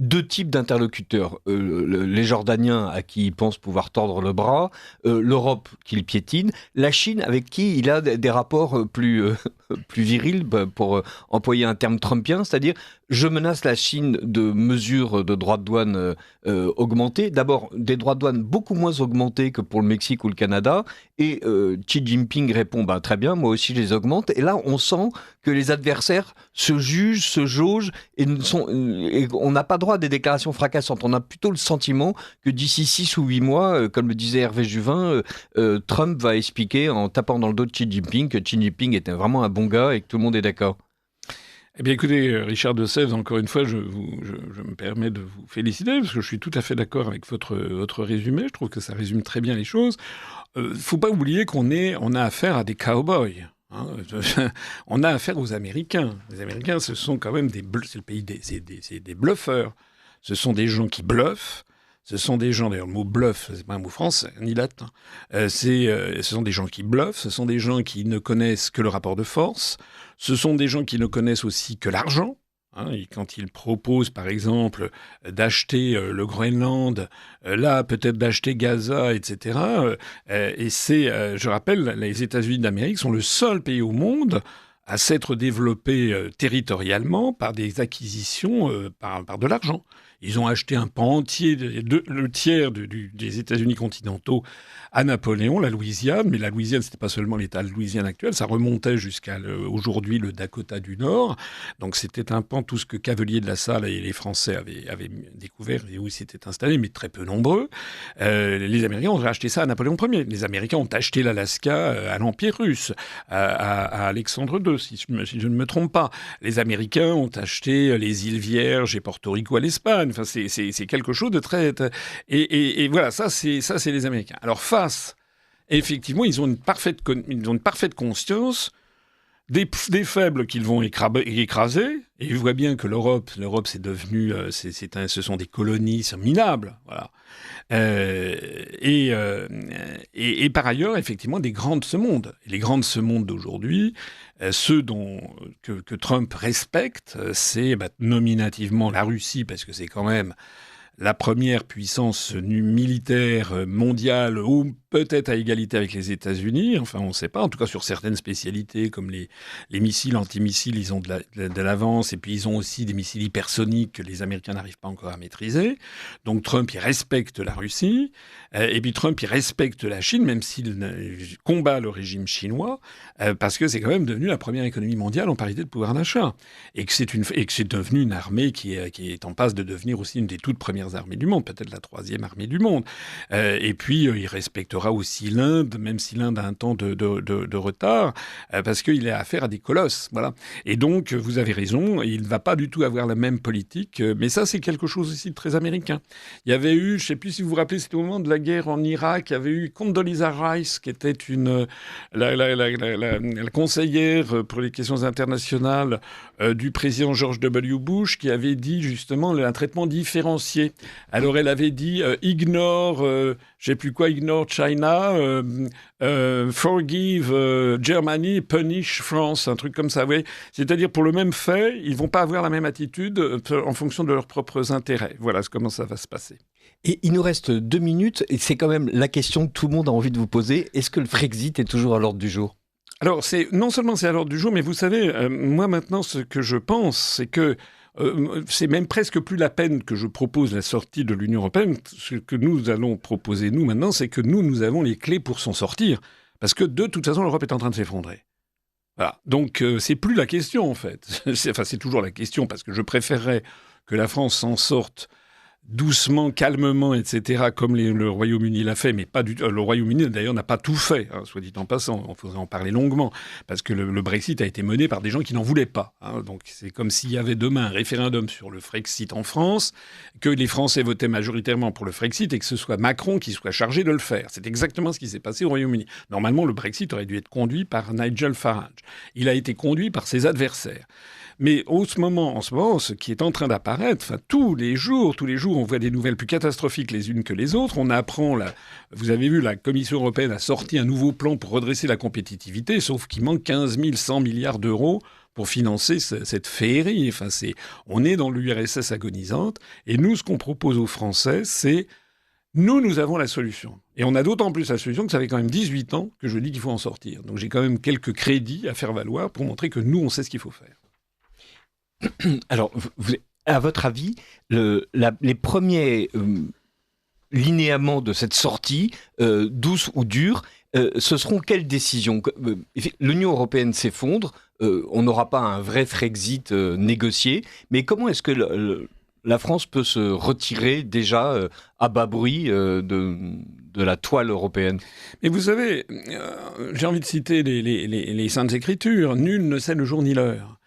deux types d'interlocuteurs. Les Jordaniens à qui il pense pouvoir tordre le bras, l'Europe qu'il piétine, la Chine avec qui il a des rapports plus virils, pour employer un terme trumpien, c'est-à-dire je menace la Chine de mesures de droits de douane augmentés. D'abord, des droits de douane beaucoup moins augmentés que pour le Mexique ou le Canada. Et Xi Jinping répond très bien, moi aussi je les augmente. Et là, on sent que les adversaires se jugent, se jaugent et on n'a pas droit à des déclarations fracassantes. On a plutôt le sentiment que d'ici 6 ou 8 mois, comme le disait Hervé Juvin, Trump va expliquer en tapant dans le dos de Xi Jinping que Xi Jinping était vraiment un bon gars et que tout le monde est d'accord. Eh bien, écoutez, Richard de Sèvres, encore une fois, je me permets de vous féliciter, parce que je suis tout à fait d'accord avec votre résumé. Je trouve que ça résume très bien les choses. Faut pas oublier qu'on a affaire à des cow-boys. Hein. On a affaire aux Américains. Les Américains, ce sont quand même c'est le pays c'est des bluffeurs. Ce sont des gens qui bluffent. Ce sont des gens, d'ailleurs, le mot bluff, c'est pas un mot français, ni latin. Ce sont des gens qui bluffent, ce sont des gens qui ne connaissent que le rapport de force, ce sont des gens qui ne connaissent aussi que l'argent. Hein, et quand ils proposent, par exemple, d'acheter le Groenland, là, peut-être d'acheter Gaza, etc. Je rappelle, les États-Unis d'Amérique sont le seul pays au monde à s'être développé territorialement par des acquisitions, par de l'argent. Ils ont acheté un pan entier, le tiers des États-Unis continentaux à Napoléon, la Louisiane. Mais la Louisiane, c'était pas seulement l'État de Louisiane actuel, ça remontait jusqu'à aujourd'hui le Dakota du Nord. Donc c'était un pan, tout ce que Cavelier de la Salle et les Français avaient découvert et où ils s'étaient installés, mais très peu nombreux. Les Américains ont acheté ça à Napoléon Ier. Les Américains ont acheté l'Alaska à l'Empire russe, à Alexandre II, si je ne me trompe pas. Les Américains ont acheté les îles Vierges et Porto Rico à l'Espagne. Enfin, c'est quelque chose de très... Et voilà, ça c'est les Américains. Alors face, effectivement, ils ont une parfaite conscience des faibles qu'ils vont écraser. Et ils voient bien que l'Europe c'est devenu... ce sont des colonies minables. Voilà. Et par ailleurs, effectivement, des grands de ce monde. Et les grands de ce monde d'aujourd'hui, ceux que Trump respecte, c'est nominativement la Russie, parce que c'est quand même la première puissance militaire mondiale, ou peut-être à égalité avec les États-Unis, enfin on ne sait pas, en tout cas sur certaines spécialités comme les missiles, antimissiles, ils ont de l'avance, et puis ils ont aussi des missiles hypersoniques que les Américains n'arrivent pas encore à maîtriser. Donc Trump, il respecte la Russie, et puis Trump, il respecte la Chine, même s'il combat le régime chinois, parce que c'est quand même devenu la première économie mondiale en parité de pouvoir d'achat, et que c'est devenu une armée qui est en passe de devenir aussi une des toutes premières armées du monde, peut-être la troisième armée du monde. Et puis il respectera aussi l'Inde, même si l'Inde a un temps de retard, parce qu'il a affaire à des colosses. Voilà. Et donc, vous avez raison, il ne va pas du tout avoir la même politique, mais ça, c'est quelque chose aussi de très américain. Il y avait eu, je ne sais plus si vous vous rappelez, c'était au moment de la guerre en Irak, il y avait eu Condoleezza Rice, qui était la conseillère pour les questions internationales du président George W. Bush, qui avait dit justement un traitement différencié. Alors, elle avait dit ignore, je sais plus quoi, ignore China, forgive Germany, punish France, un truc comme ça. Oui. C'est-à-dire, pour le même fait, ils vont pas avoir la même attitude en fonction de leurs propres intérêts. Voilà comment ça va se passer. Et il nous reste 2 minutes, et c'est quand même la question que tout le monde a envie de vous poser. Est-ce que le Frexit est toujours à l'ordre du jour ? Alors, non seulement c'est à l'ordre du jour, mais vous savez, moi maintenant, ce que je pense, c'est que c'est même presque plus la peine que je propose la sortie de l'Union européenne. Ce que nous allons proposer, nous, maintenant, c'est que nous avons les clés pour s'en sortir. Parce que, de toute façon, l'Europe est en train de s'effondrer. Voilà. Donc, c'est plus la question, en fait. C'est toujours la question, parce que je préférerais que la France s'en sorte doucement, calmement, etc., comme le Royaume-Uni l'a fait, mais pas du tout. Le Royaume-Uni, d'ailleurs, n'a pas tout fait, hein, soit dit en passant. Il faudrait en parler longuement, parce que le Brexit a été mené par des gens qui n'en voulaient pas. Hein. Donc, c'est comme s'il y avait demain un référendum sur le Frexit en France, que les Français votaient majoritairement pour le Frexit et que ce soit Macron qui soit chargé de le faire. C'est exactement ce qui s'est passé au Royaume-Uni. Normalement, le Brexit aurait dû être conduit par Nigel Farage. Il a été conduit par ses adversaires. Mais en ce moment, ce qui est en train d'apparaître, tous les jours, on voit des nouvelles plus catastrophiques les unes que les autres. On apprend, vous avez vu, la Commission européenne a sorti un nouveau plan pour redresser la compétitivité, sauf qu'il manque 15 100 milliards d'euros pour financer cette féerie. Enfin, on est dans l'URSS agonisante. Et nous, ce qu'on propose aux Français, c'est nous avons la solution. Et on a d'autant plus la solution que ça fait quand même 18 ans que je dis qu'il faut en sortir. Donc j'ai quand même quelques crédits à faire valoir pour montrer que nous, on sait ce qu'il faut faire. Alors, à votre avis, les premiers linéaments de cette sortie, douce ou dure, ce seront quelles décisions ? L'Union européenne s'effondre, on n'aura pas un vrai Frexit négocié, mais comment est-ce que la France peut se retirer déjà à bas bruit de la toile européenne ? Mais vous savez, j'ai envie de citer les Saintes Écritures, nul ne sait le jour ni l'heure.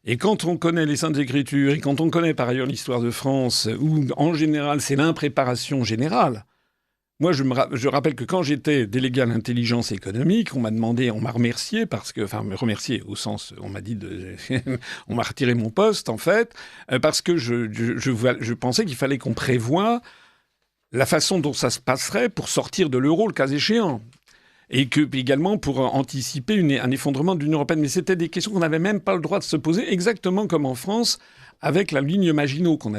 Et quand on connaît les Saintes Écritures, et quand on connaît par ailleurs l'histoire de France, où en général c'est l'impréparation générale. Moi, je rappelle que quand j'étais délégué à l'intelligence économique, on m'a remercié me remercier au sens, on m'a dit on m'a retiré mon poste en fait, parce que je pensais qu'il fallait qu'on prévoie la façon dont ça se passerait pour sortir de l'euro le cas échéant. Et également pour anticiper un effondrement de l'Union européenne. Mais c'était des questions qu'on n'avait même pas le droit de se poser, exactement comme en France, avec la ligne Maginot, on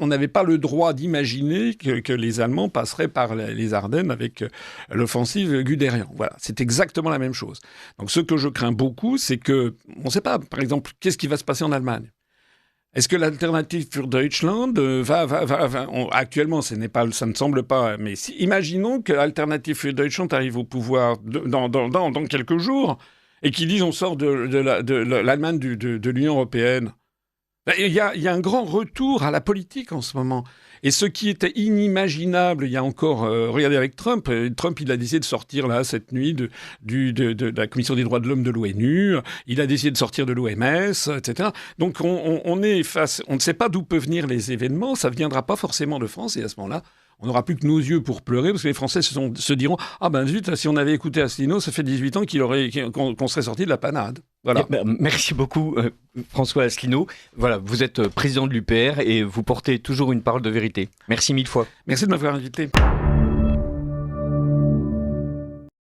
n'avait pas le droit d'imaginer que les Allemands passeraient par les Ardennes avec l'offensive Guderian. Voilà, c'est exactement la même chose. Donc ce que je crains beaucoup, c'est que, on ne sait pas, par exemple, qu'est-ce qui va se passer en Allemagne ? Est-ce que l'Alternative für Deutschland actuellement, ça ne semble pas, mais imaginons que l'Alternative für Deutschland arrive au pouvoir dans quelques jours et qu'ils disent on sort de l'Allemagne de l'Union européenne. Il y a un grand retour à la politique en ce moment. Et ce qui était inimaginable il y a encore... regardez avec Trump. Trump, il a décidé de sortir là cette nuit de la Commission des droits de l'homme de l'ONU. Il a décidé de sortir de l'OMS, etc. Donc on ne sait pas d'où peuvent venir les événements. Ça ne viendra pas forcément de France. Et à ce moment-là, on n'aura plus que nos yeux pour pleurer parce que les Français se diront « Ah ben zut, si on avait écouté Asselineau, ça fait 18 ans qu'on serait sorti de la panade. » Voilà. Merci beaucoup François Asselineau. Voilà, vous êtes président de l'UPR et vous portez toujours une parole de vérité. Merci mille fois. Merci de m'avoir invité.